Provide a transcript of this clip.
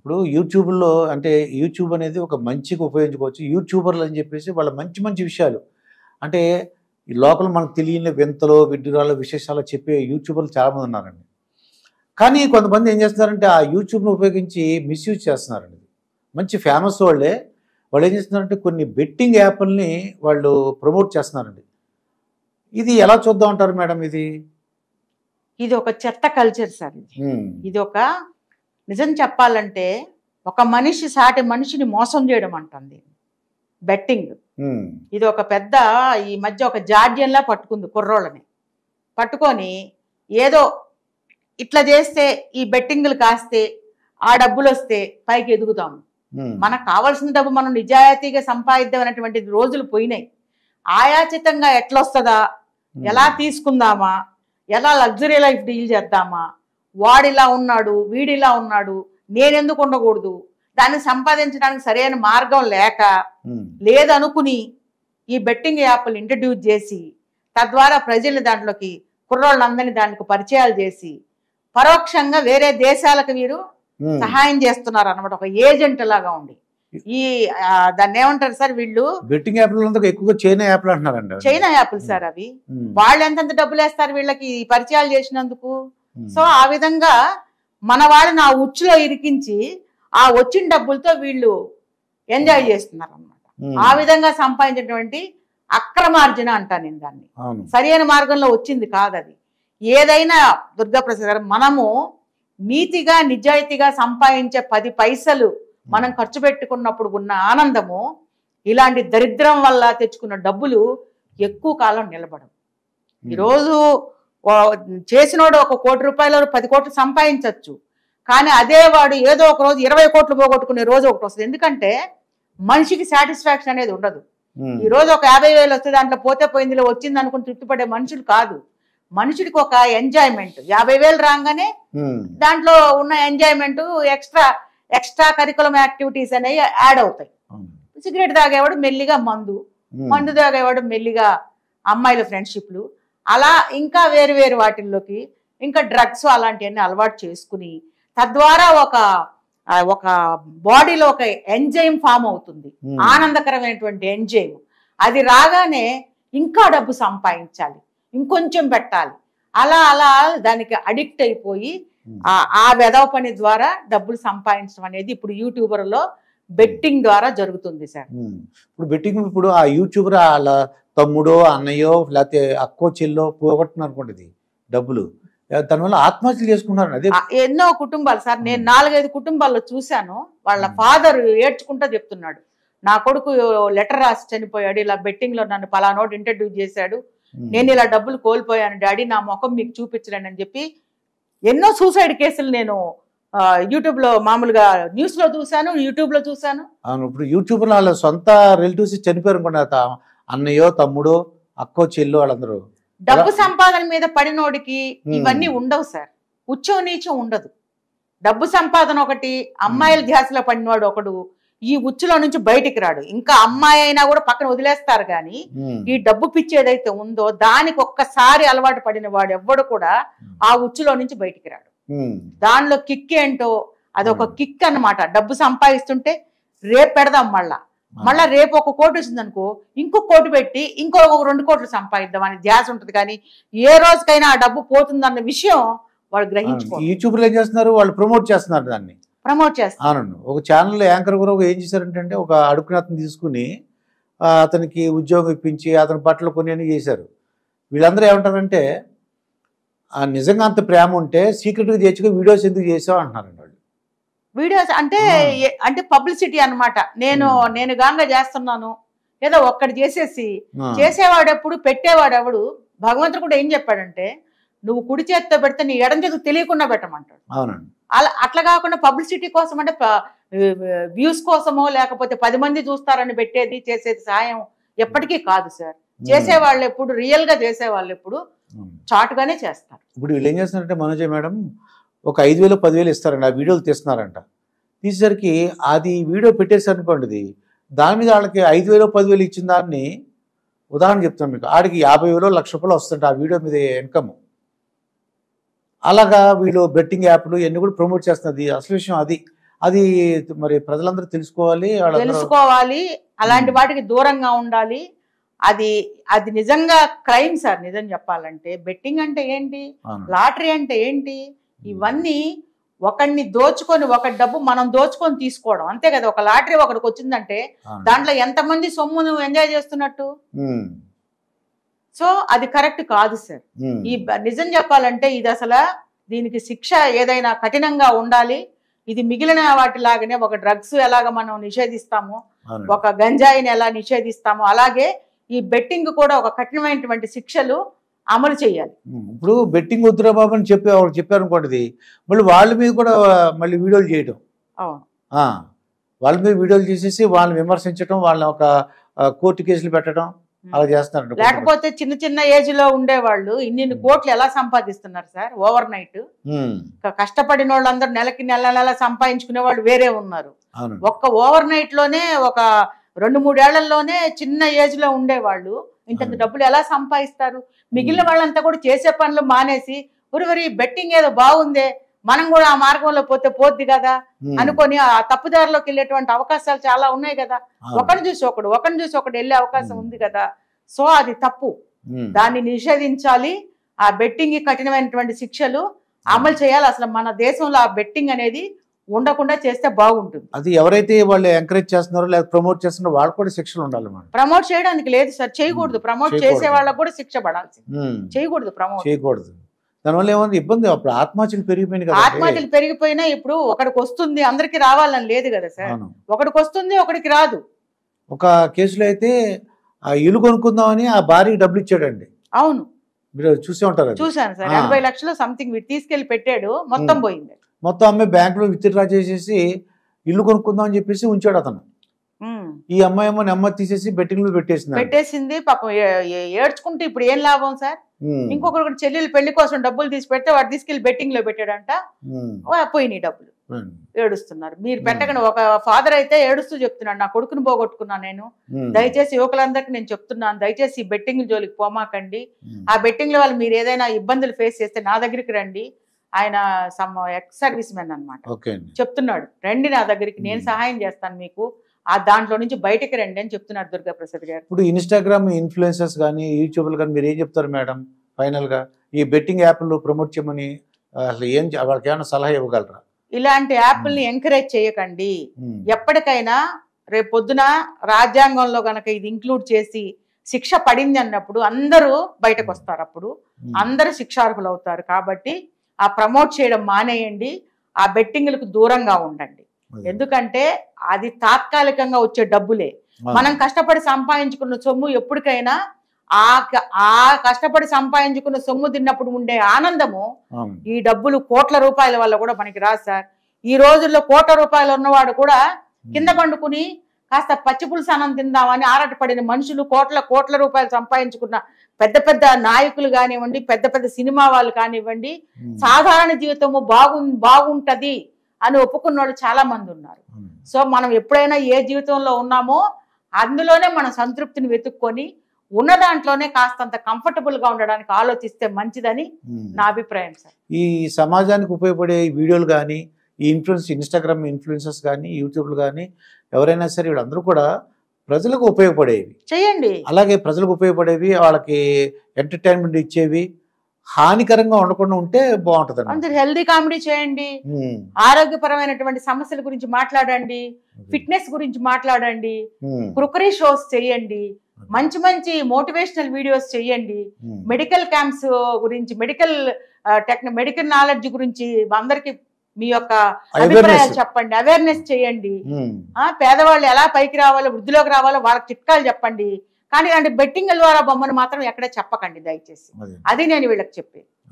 ఇప్పుడు యూట్యూబ్లో అంటే యూట్యూబ్ అనేది ఒక మంచిగా ఉపయోగించుకోవచ్చు. యూట్యూబర్లు అని చెప్పేసి వాళ్ళ మంచి మంచి విషయాలు అంటే ఈ లోపల మనకు తెలియని వింతలు విడ్డూరాలు విశేషాలు చెప్పే యూట్యూబర్లు చాలామంది ఉన్నారండి. కానీ కొంతమంది ఏం చేస్తున్నారంటే ఆ యూట్యూబ్ను ఉపయోగించి మిస్యూజ్ చేస్తున్నారండి. మంచి ఫేమస్ వాళ్ళే వాళ్ళు ఏం చేస్తున్నారంటే కొన్ని బెట్టింగ్ యాప్ల్ని వాళ్ళు ప్రమోట్ చేస్తున్నారండి. ఇది ఎలా చూద్దాం అంటారు మేడం? ఇది ఒక చెత్త కల్చర్ సార్. ఇది ఒక నిజం చెప్పాలంటే ఒక మనిషి సాటి మనిషిని మోసం చేయడం అంటుంది బెట్టింగ్. ఇది ఒక పెద్ద ఈ మధ్య ఒక జాడ్యంలా పట్టుకుంది కుర్రోళ్ళని. పట్టుకొని ఏదో ఇట్లా చేస్తే ఈ బెట్టింగ్లు కాస్తే ఆ డబ్బులు వస్తే పైకి ఎదుగుతాము, మనకు కావాల్సిన డబ్బు మనం నిజాయితీగా సంపాదిద్దాం అనేటువంటి రోజులు పోయినాయి. ఆయాచితంగా ఎట్లొస్తుందా, ఎలా తీసుకుందామా, ఎలా లగ్జరీ లైఫ్ డీల్ చేద్దామా, వాడిలా ఉన్నాడు వీడిలా ఉన్నాడు నేనెందుకు ఉండకూడదు, దాన్ని సంపాదించడానికి సరైన మార్గం లేదనుకుని ఈ బెట్టింగ్ యాప్లు ఇంట్రడ్యూస్ చేసి తద్వారా ప్రజల్ని దాంట్లోకి కుర్రోళ్ళందరినీ దానికి పరిచయాలు చేసి పరోక్షంగా వేరే దేశాలకు వీరు సహాయం చేస్తున్నారు అన్నమాట. ఒక ఏజెంట్ లాగా ఉండి ఈ దాన్ని ఏమంటారు సార్ వీళ్ళు బెట్టింగ్ యాప్లు ఎక్కువగా చైనా యాప్లు అంటున్నారండి. చైనా యాప్లు సార్ అవి. వాళ్ళు ఎంతెంత డబ్బులు వేస్తారు వీళ్ళకి పరిచయాలు చేసినందుకు. సో ఆ విధంగా మన వాళ్ళని ఆ ఉచ్చులో ఇరికించి ఆ వచ్చిన డబ్బులతో వీళ్ళు ఎంజాయ్ చేస్తున్నారు అన్నమాట. ఆ విధంగా సంపాదించినటువంటి అక్రమార్జన అంటాను నేను దాన్ని. సరైన మార్గంలో వచ్చింది కాదు అది. ఏదైనా దుర్గాప్రసాద్ గారు మనము నీతిగా నిజాయితీగా సంపాదించే 10 పైసలు మనం ఖర్చు పెట్టుకున్నప్పుడు ఉన్న ఆనందము ఇలాంటి దరిద్రం వల్ల తెచ్చుకున్న డబ్బులు ఎక్కువ కాలం నిలబడవు. ఈరోజు చేసినోడు 1 కోటి రూపాయలు 10 కోట్లు సంపాదించవచ్చు, కానీ అదే వాడు ఏదో ఒక రోజు 20 కోట్లు పోగొట్టుకునే రోజు ఒకటి వస్తుంది. ఎందుకంటే మనిషికి సాటిస్ఫాక్షన్ అనేది ఉండదు. ఈ రోజు ఒక 50,000 వస్తే దాంట్లో పోతే పోయిందిలో వచ్చింది అనుకుని తృప్తిపడే మనుషులు కాదు. మనుషుడికి ఒక ఎంజాయ్మెంట్ 50,000 రాగానే దాంట్లో ఉన్న ఎంజాయ్మెంట్ ఎక్స్ట్రా కరికులం యాక్టివిటీస్ అనేవి యాడ్ అవుతాయి. సిగరెట్ తాగేవాడు మెల్లిగా మందు తాగేవాడు మెల్లిగా అమ్మాయిల ఫ్రెండ్షిప్లు, అలా ఇంకా వేరు వేరు వాటిల్లోకి ఇంకా డ్రగ్స్ అలాంటివన్నీ అలవాటు చేసుకుని తద్వారా ఒక బాడీలో ఒక ఎంజైమ్ ఫామ్ అవుతుంది, ఆనందకరమైనటువంటి ఎంజైమ్. అది రాగానే ఇంకా డబ్బు సంపాదించాలి, ఇంకొంచెం పెట్టాలి, అలా అలా దానికి అడిక్ట్ అయిపోయి ఆ వెధవ పని ద్వారా డబ్బులు సంపాదించడం అనేది ఇప్పుడు యూట్యూబర్లో బెట్టింగ్ ద్వారా జరుగుతుంది సార్. ఇప్పుడు ఆ యూట్యూబర్ వాళ్ళ తమ్ముడో అన్నయ్యో లేకపోతే అక్కో చెల్లో పోగొట్టున్నారు అనుకోండి డబ్బులు, దానివల్ల ఆత్మహత్యలు చేసుకున్నారు. అదే ఎన్నో కుటుంబాలు సార్, నేను 4-5 కుటుంబాల్లో చూశాను. వాళ్ళ ఫాదర్ ఏడ్చుకుంటా చెప్తున్నాడు, నా కొడుకు లెటర్ రాసి చనిపోయాడు, ఇలా బెట్టింగ్ లో నన్ను పలానోడు ఇంట్రడ్యూస్ చేశాడు, నేను ఇలా డబ్బులు కోల్పోయాను డాడీ, నా ముఖం మీకు చూపించలేను అని చెప్పి ఎన్నో సూసైడ్ కేసులు నేను యూట్యూబ్ లో మామూలుగా న్యూస్ లో చూసాను, యూట్యూబ్ లో చూసాను. ఇప్పుడు యూట్యూబ్ లో వాళ్ళ సొంత రిలేటివ్స్ చనిపోయారు అనుకున్నా, అన్నయ్యో తమ్ముడో అక్కో చెల్లో వాళ్ళందరూ. డబ్బు సంపాదన మీద పడినోడికి ఇవన్నీ ఉండవు సార్, ఉచ్చం నీచం ఉండదు. డబ్బు సంపాదన ఒకటి, అమ్మాయిల ధ్యాసలో పడినవాడు ఒకడు ఈ ఉచ్చులో నుంచి బయటికి రాడు. ఇంకా అమ్మాయి అయినా కూడా పక్కన వదిలేస్తారు కానీ ఈ డబ్బు పిచ్చి ఏదైతే ఉందో దానికి ఒక్కసారి అలవాటు పడిన వాడు ఎవ్వడు కూడా ఆ ఉచ్చులో నుంచి బయటికి రాడు. దానిలో కిక్ ఏంటో అదొక కిక్ అన్నమాట. డబ్బు సంపాదిస్తుంటే రేపు పెడదాం, మళ్ళా రేపు 1 కోటి వచ్చింది అనుకో ఇంకో కోటి పెట్టి ఇంకో 2 కోట్లు సంపాదిద్దాం అని ధ్యాస ఉంటుంది. కానీ ఏ రోజుకైనా ఆ డబ్బు పోతుందన్న విషయం వాళ్ళు గ్రహించుకో. యూట్యూబ్ లో ఏం చేస్తున్నారు, వాళ్ళు ప్రమోట్ చేస్తున్నారు, దాన్ని ప్రమోట్ చేస్తారు. ఒక ఛానల్ యాంకర్ కూడా ఏం చేశారంటే ఒక అడుగునతను తీసుకుని అతనికి ఉద్యోగం ఇప్పించి అతని పట్ల కొన్ని అన్ని చేశారు. వీళ్ళందరూ ఏమంటారంటే నిజంగా అంత ప్రేమ ఉంటే సీక్రెట్గా చేసుకుని వీడియోస్ ఎందుకు చేసావు అంటున్నారండి వాళ్ళు. వీడియోస్ అంటే పబ్లిసిటీ అన్నమాట. నేను గాంగా చేస్తున్నాను ఏదో ఒక్కటి చేసేసి చేసేవాడెప్పుడు పెట్టేవాడెవడు. భగవంతుడు కూడా ఏం చెప్పాడంటే నువ్వు కుడి చేతితో పెడితే నీ ఎడం చేతితో తెలియకుండా పెట్టమంటాడు. అవునండి. అట్లా కాకుండా పబ్లిసిటీ కోసం అంటే వ్యూస్ కోసమో లేకపోతే 10 మంది చూస్తారని పెట్టేది చేసేది సాయం ఎప్పటికీ కాదు సార్. చేసేవాళ్ళు ఎప్పుడు రియల్ గా చేసేవాళ్ళు ఎప్పుడు చాటుగానే చేస్తారు. ఇప్పుడు వీళ్ళు ఏం చేస్తున్నారంటే మనోజ మేడం ఒక 5,000-10,000 ఇస్తారండి, ఆ వీడియోలు తీస్తున్నారంట. తీసేసరికి అది వీడియో పెట్టేసారు అనుకోండి, దాని మీద వాళ్ళకి 5,000-10,000 ఇచ్చిన దాన్ని ఉదాహరణ చెప్తాను మీకు, ఆడికి 50,000-1,00,000 రూపాయలు వస్తుంట ఆ వీడియో మీద ఇన్కమ్. అలాగా వీళ్ళు బెట్టింగ్ యాప్లు ఇవన్నీ కూడా ప్రమోట్ చేస్తున్నది. అసలు విషయం అది అది మరి ప్రజలందరూ తెలుసుకోవాలి, తెలుసుకోవాలి, అలాంటి వాటికి దూరంగా ఉండాలి. అది అది నిజంగా క్రైమ్ సార్. నిజం చెప్పాలంటే బెట్టింగ్ అంటే ఏంటి, లాటరీ అంటే ఏంటి, ఇవన్నీ ఒకడిని దోచుకొని ఒక డబ్బు మనం దోచుకొని తీసుకోవడం అంతే కదా. ఒక లాటరీ ఒకడికి వచ్చిందంటే దాంట్లో ఎంతమంది సొమ్మును ఎంజాయ్ చేస్తున్నట్టు. సో అది కరెక్ట్ కాదు సార్. ఈ నిజం చెప్పాలంటే ఇది అసలు దీనికి శిక్ష ఏదైనా కఠినంగా ఉండాలి. ఇది మిగిలిన వాటిలాగానే ఒక డ్రగ్స్ ఎలాగ మనం నిషేధిస్తామో, ఒక గంజాయిని ఎలా నిషేధిస్తామో, అలాగే ఈ బెట్టింగ్ కూడా ఒక కఠినమైనటువంటి శిక్షలు అమలు చేయాలి. ఇప్పుడు బెట్టింగ్ వద్దురా బాబు అని చెప్పారు అనుకోండి, మళ్ళీ వాళ్ళ మీద కూడా మళ్ళీ వీడియోలు చేయడం, వాళ్ళ మీద వీడియోలు చేసేసి వాళ్ళని విమర్శించడం, వాళ్ళని ఒక కోర్టు కేసులు పెట్టడం అలా చేస్తున్నారు. లేకపోతే చిన్న చిన్న ఏజ్ లో ఉండేవాళ్ళు ఇన్ని కోట్లు ఎలా సంపాదిస్తున్నారు సార్ ఓవర్ నైట్. కష్టపడిన వాళ్ళందరూ నెలకి నెల సంపాదించుకునే వాళ్ళు వేరే ఉన్నారు. ఒక్క ఓవర్ నైట్ లోనే ఒక 2-3 ఏళ్లలోనే చిన్న ఏజ్ లో ఉండేవాళ్ళు ఇంత డబ్బులు ఎలా సంపాదిస్తారు. మిగిలిన వాళ్ళంతా కూడా చేసే పనులు మానేసి ఒరి బెట్టింగ్ ఏదో బాగుందే మనం కూడా ఆ మార్గంలో పోతే పోద్ది కదా అనుకొని ఆ తప్పుదారిలోకి వెళ్ళేటువంటి అవకాశాలు చాలా ఉన్నాయి కదా. ఒకరిని చూసి ఒకడు వెళ్ళే అవకాశం ఉంది కదా. సో అది తప్పు, దాన్ని నిషేధించాలి. ఆ బెట్టింగ్ కఠినమైనటువంటి శిక్షలు అమలు చేయాలి. అసలు మన దేశంలో ఆ బెట్టింగ్ అనేది ఉండకుండా చేస్తే బాగుంటుంది. అది ఎవరైతే వాళ్ళు ఎంకరేజ్ చేస్తున్నారో లేదా ప్రమోట్ చేస్తున్నారో వాళ్ళు కూడా శిక్షలు ఉండాలి. ప్రమోట్ చేయడానికి లేదు సార్, చేయకూడదు. ప్రమోట్ చేసే వాళ్ళకు కూడా శిక్ష పడాల్సింది, చేయకూడదు, ప్రమోట్ చేయకూడదు. దానివల్ల ఏముంది ఇబ్బంది, అప్పుడు ఆత్మహత్యలు పెరిగిపోయినాయి కదా. ఆత్మహత్యలు పెరిగిపోయినా ఇప్పుడు ఒకడికి వస్తుంది అందరికి రావాలని లేదు కదా సార్. ఒకడికి వస్తుంది ఒకడికి రాదు. ఒక కేసులో అయితే ఆ ఇల్లు కొనుక్కుందామని ఆ భార్యకి డబ్బులు ఇచ్చాడండి. అవును, మీరు చూసే ఉంటారు. చూసాను సార్. 80 లక్షలు సంథింగ్ వీడు తీసుకెళ్లి పెట్టాడు, మొత్తం పోయింది. మొత్తం అమ్మాయి బ్యాంకులో విత్డ్రా చేసేసి ఇల్లు కొనుక్కుందాం అని చెప్పేసి ఉంచాడు అతను. ఈ అమ్మాయి ఏమో నెమ్మది తీసేసి బెట్టింగ్ లో పెట్టేసింది. పాపం ఏడ్చుకుంటే ఇప్పుడు ఏం లాభం సార్. ఇంకొకరు చెల్లెలు పెళ్లి కోసం డబ్బులు తీసి పెడితే వాడు తీసుకెళ్లి బెట్టింగ్ లో పెట్టాడంట, పోయినాయి డబ్బులు. ఏడుస్తున్నారు. మీరు పెట్టకండి. ఒక ఫాదర్ అయితే ఏడుస్తూ చెప్తున్నాడు, నా కొడుకుని పోగొట్టుకున్నాను నేను, దయచేసి యువకులందరికీ నేను చెప్తున్నాను, దయచేసి ఈ బెట్టింగ్ జోలికి పోమాకండి. ఆ బెట్టింగ్ లో వాళ్ళు మీరు ఏదైనా ఇబ్బందులు ఫేస్ చేస్తే నా దగ్గరికి రండి. ఆయన ఎక్స్ సర్వీస్ మెన్ అనమాట, చెప్తున్నాడు, రండి నా దగ్గరికి, నేను సహాయం చేస్తాను మీకు, ఆ దాంట్లో నుంచి బయటకి రండి అని చెప్తున్నారు దుర్గా ప్రసాద్ గారు. ఇప్పుడు ఇన్స్టాగ్రామ్ ఇన్ఫ్లుయెన్సర్స్ కానీ యూట్యూబ్లు కానీ మీరు ఏం చెప్తారు మేడం ఫైనల్ గా ఈ బెట్టింగ్ యాప్లు ప్రమోట్ చేయమని అసలు వాళ్ళకి ఏమైనా సలహా ఇవ్వగలరా? ఇలాంటి యాప్ల్ని ఎంకరేజ్ చేయకండి. ఎప్పటికైనా రేపు పొద్దున రాజ్యాంగంలో గనక ఇది ఇంక్లూడ్ చేసి శిక్ష పడింది అన్నప్పుడు అందరూ బయటకు వస్తారు, అప్పుడు అందరూ శిక్షార్హులు అవుతారు. కాబట్టి ఆ ప్రమోట్ చేయడం మానేయండి, ఆ బెట్టింగ్లకు దూరంగా ఉండండి. ఎందుకంటే అది తాత్కాలికంగా వచ్చే డబ్బులే. మనం కష్టపడి సంపాదించుకున్న సొమ్ము ఎప్పటికైనా ఆ కష్టపడి సంపాదించుకున్న సొమ్ము తిన్నప్పుడు ఉండే ఆనందము ఈ డబ్బులు కోట్ల రూపాయల వల్ల కూడా మనకి రాదు సార్. ఈ రోజుల్లో కోట్ల రూపాయలు ఉన్నవాడు కూడా కింద పండుకుని కాస్త పచ్చిపులుసు అన్నం తిందామని ఆరాటపడిన మనుషులు, కోట్ల రూపాయలు సంపాదించుకున్న పెద్ద పెద్ద నాయకులు కానివ్వండి, పెద్ద పెద్ద సినిమా వాళ్ళు కానివ్వండి, సాధారణ జీవితము బాగుంటది అని ఒప్పుకున్న వాళ్ళు చాలా మంది ఉన్నారు. సో మనం ఎప్పుడైనా ఏ జీవితంలో ఉన్నామో అందులోనే మనం సంతృప్తిని వెతుక్కొని ఉన్న దాంట్లోనే కాస్తంత కంఫర్టబుల్ గా ఉండడానికి ఆలోచిస్తే మంచిదని నా అభిప్రాయం సార్. ఈ సమాజానికి ఉపయోగపడే వీడియోలు కానీ, ఈ ఇన్స్టాగ్రామ్ ఇన్ఫ్లుయెన్సర్స్ కానీ, యూట్యూబ్లు కానీ ఎవరైనా సరే వీళ్ళందరూ కూడా ప్రజలకు ఉపయోగపడేవి చేయండి. అలాగే ప్రజలకు ఉపయోగపడేవి, వాళ్ళకి ఎంటర్టైన్మెంట్ ఇచ్చేవి, హానికరంగా ఉండకుండా ఉంటే బాగుంటుంది. అందరు హెల్దీ కామెడీ చేయండి, ఆరోగ్యపరమైనటువంటి సమస్యల గురించి మాట్లాడండి, ఫిట్నెస్ గురించి మాట్లాడండి, క్రుకరీ షోస్ చేయండి, మంచి మంచి మోటివేషనల్ వీడియోస్ చేయండి, మెడికల్ క్యాంప్స్ గురించి, మెడికల్ నాలెడ్జ్ గురించి అందరికి మీ యొక్క అభిప్రాయాలు చెప్పండి, అవేర్నెస్ చేయండి. పేదవాళ్ళు ఎలా పైకి రావాలో, వృద్ధిలోకి రావాలో వాళ్ళకి చిట్కాలు చెప్పండి. కానీ అంటే బెట్టింగ్ ద్వారా బొమ్మను మాత్రం ఎక్కడ చెప్పకండి దయచేసి. అది నేను వీళ్ళకి చెప్పేది.